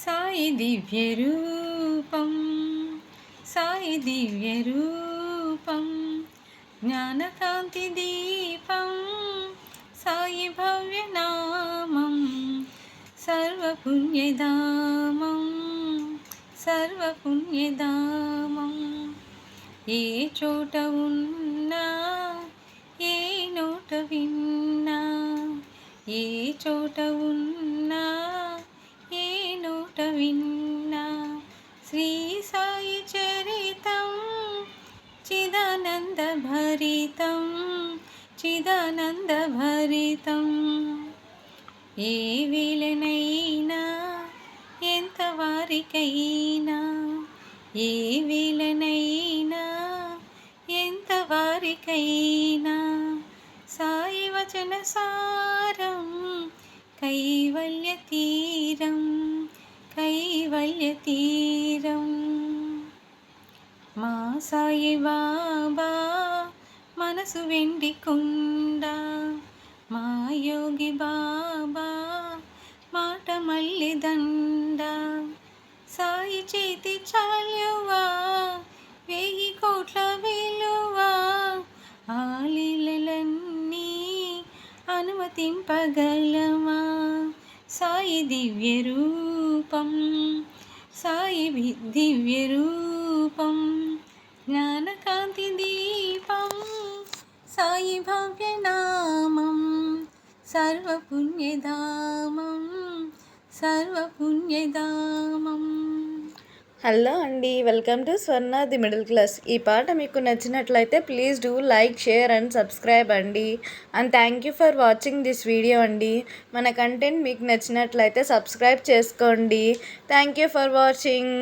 సాయి దివ్య రూపం, సాయి దివ్య రూపం, జ్ఞానకాంతి దీపం, సాయి భవ్య నామం, సర్వపుణ్యధామం, సర్వపుణ్యధామం. ఏ చోట ఉన్నా, ఏ నోట విన్నా, ఏ చోట ఉన్నా, ఏ నోట విన్నా, శ్రీ సాయి చరితం, చిదానంద భరితం, చిదానంద భరితం. ఏ వేళనైనా, ఎంత వారికైనా, ఏ వేళనైనా, ఎంత వారికైనా, సాయి వచన సారం, కైవల్య తీరం, కైవల్య తీరం. మా సాయి బాబా మనసు వెండి కొండ, మా యోగి బాబా మాట మల్లి దండ, సాయి చేతి చాలువా, 1000 కోట్ల విలువా, ఆ లీలలన్నీ అనుమతింపగలమా. సాయి దివ్య రూపం, సాయి దివ్య రూపం, జ్ఞానకాంతి దీపం, సాయి భవ్య నామం, సర్వపుణ్యధామం, సర్వపుణ్యధామం. హలో అండి, welcome to Swarna the middle class. ఈ పాట మీకు నచ్చినట్లయితే please do like, share and subscribe అండి. And thank you for watching this video అండి. మన కంటెంట్ మీకు నచ్చినట్లయితే సబ్స్క్రైబ్ చేసుకోండి. Thank you for watching.